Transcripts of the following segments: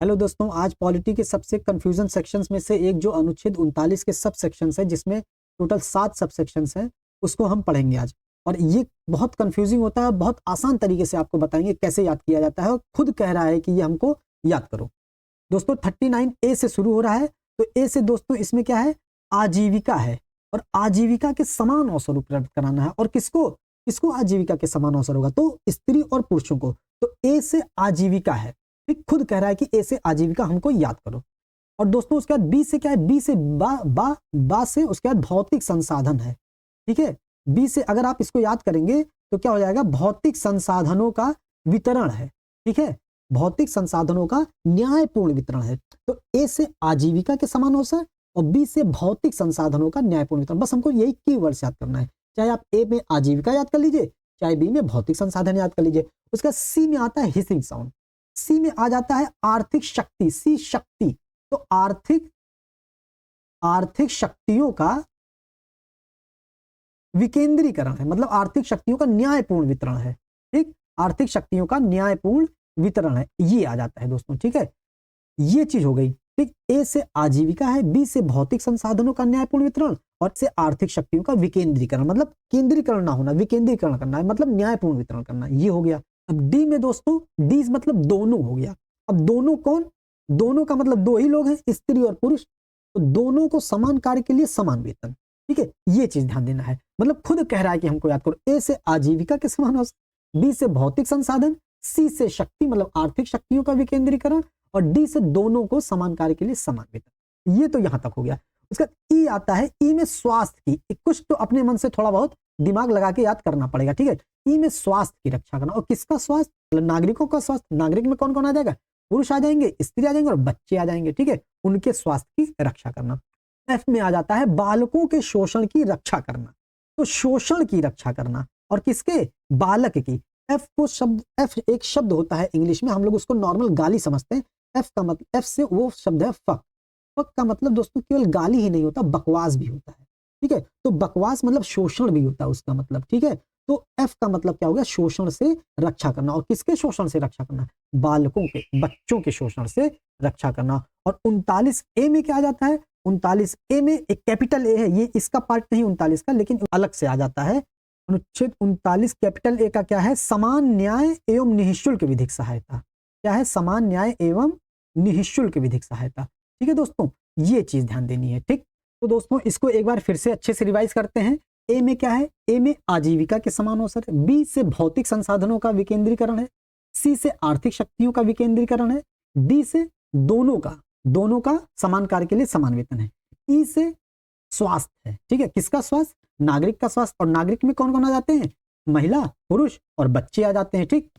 Hello दोस्तों, आज polity के सबसे कंफ्यूजन सेक्शंस में से एक जो अनुच्छेद 39 के सब सेक्शंस है, जिसमें टोटल 7 सब सेक्शंस हैं, उसको हम पढ़ेंगे आज। और ये बहुत कंफ्यूजिंग होता है, बहुत आसान तरीके से आपको बताएंगे कैसे याद किया जाता है, और खुद कह रहा है कि ये हमको याद करो। दोस्तों 39A से शुरू हो रहा है, तो ए से दोस्तों इसमें क्या है, आजीविका है, और आजीविका के समान अवसर उपलब्ध कराना है। और किसको किसको आजीविका के समान अवसर होगा, तो स्त्री और पुरुषों को। तो ए से आजीविका है, ठीक, खुद कह रहा है कि ए से आजीविका हमको याद करो। और दोस्तों उसके बाद बी से क्या है, बी से बा से उसके बाद भौतिक संसाधन है, ठीक है। बी से अगर आप इसको याद करेंगे तो क्या हो जाएगा, भौतिक संसाधनों का वितरण है, ठीक है, भौतिक संसाधनों का न्यायपूर्ण वितरण है। तो ए से आजीविका के समान अवसर और बी से भौतिक संसाधनों का न्यायपूर्ण वितरण, बस हमको यही कीवर्ड्स याद करना है। चाहे आप ए में आजीविका याद कर लीजिए, चाहे बी में भौतिक संसाधन याद कर लीजिए। उसका सी में आता है हिसिंग साउंड, सी में आ जाता है आर्थिक शक्ति, सी शक्ति। तो आर्थिक शक्तियों का विकेंद्रीकरण है, मतलब आर्थिक शक्तियों का न्यायपूर्ण वितरण है, ठीक, आर्थिक शक्तियों का न्यायपूर्ण वितरण है, ये आ जाता है दोस्तों, ठीक है। ये चीज हो गई, ठीक। ए से आजीविका है, बी से भौतिक संसाधनों का न्यायपूर्ण वितरण, और से आर्थिक शक्तियों का विकेंद्रीकरण, मतलब केंद्रीकरण ना होना, विकेंद्रीकरण करना है, मतलब न्यायपूर्ण वितरण करना, ये हो गया। अब डी में दोस्तों, डी मतलब दोनों हो गया। अब दोनों कौन, दोनों का मतलब दो ही लोग हैं, स्त्री और पुरुष, तो दोनों को समान कार्य के लिए समान वेतन, ठीक है, ये चीज ध्यान देना है। मतलब खुद कह रहा है कि हमको याद करो, ए से आजीविका के समान अवसर, बी से भौतिक संसाधन, सी से शक्ति मतलब आर्थिक शक्तियों का विकेंद्रीकरण, और डी से दोनों को समान कार्य के लिए समान वेतन। ये तो यहां तक हो गया। उसका ई आता है, ई में स्वास्थ्य की, कुछ तो अपने मन से थोड़ा बहुत दिमाग लगा के याद करना पड़ेगा, ठीक है। ई में स्वास्थ्य की रक्षा करना, और किसका स्वास्थ्य, मतलब नागरिकों का स्वास्थ्य। नागरिक में कौन कौन आ जाएगा, पुरुष आ जाएंगे, स्त्री आ जाएंगे और बच्चे आ जाएंगे, ठीक है, उनके स्वास्थ्य की रक्षा करना। एफ में आ जाता है बालकों के शोषण की रक्षा करना, तो शोषण की रक्षा करना, और किसके, बालक की। एफ को शब्द, एफ एक शब्द होता है इंग्लिश में, हम लोग उसको नॉर्मल गाली समझते हैं। एफ का मतलब, एफ से वो शब्द है फक। फक का मतलब दोस्तों केवल गाली ही नहीं होता, बकवास भी होता है, ठीक है। तो बकवास मतलब शोषण भी होता है उसका मतलब, ठीक है। तो एफ का मतलब क्या हो गया, शोषण से रक्षा करना, और किसके शोषण से रक्षा करना, बालकों के, बच्चों के शोषण से रक्षा करना। और 39A में क्या आ जाता है, 39A में एक कैपिटल ए है, ये इसका पार्ट नहीं 39 का, लेकिन अलग से आ जाता है। अनुच्छेद 39 कैपिटल ए का क्या है, समान न्याय एवं निःशुल्क विधिक सहायता। क्या है, समान न्याय एवं निःशुल्क विधिक सहायता, ठीक है दोस्तों, ये चीज ध्यान देनी है, ठीक। तो दोस्तों इसको एक बार फिर से अच्छे से रिवाइज करते हैं। ए में क्या है, ए में आजीविका के समान अवसर है, बी से भौतिक संसाधनों का विकेंद्रीकरण है, सी से आर्थिक शक्तियों का विकेंद्रीकरण है, डी से दोनों का समान कार्य के लिए समान वेतन है, ई से स्वास्थ्य है, ठीक है, किसका स्वास्थ्य, नागरिक का स्वास्थ्य, और नागरिक में कौन कौन आ जाते हैं, महिला, पुरुष और बच्चे आ जाते हैं, ठीक।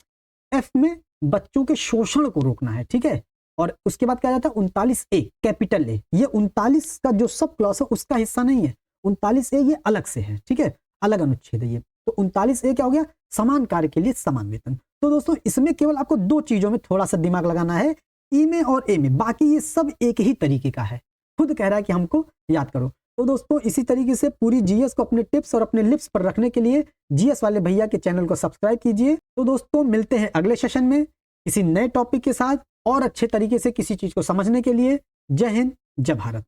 एफ में बच्चों के शोषण को रोकना है, ठीक है। और उसके बाद क्या जाता है 39A कैपिटल ए, ये 39 का जो सब क्लॉज है उसका हिस्सा नहीं है, 39A ये अलग से है, ठीक है, अलग अनुच्छेद है ये। तो 39A क्या हो गया, समान कार्य के लिए समान वेतन। तो दोस्तों इसमें केवल आपको दो चीजों में थोड़ा सा दिमाग लगाना है, ई में और ए में, बाकी ये सब एक ही तरीके का है, खुद कह रहा है कि हमको याद करो। तो दोस्तों इसी तरीके से पूरी जीएस को अपने टिप्स और अपने लिप्स पर रखने के लिए जीएस वाले भैया के चैनल को सब्सक्राइब कीजिए। तो दोस्तों मिलते हैं अगले सेशन में किसी नए टॉपिक के साथ और अच्छे तरीके से किसी चीज को समझने के लिए। जय हिंद, जय भारत।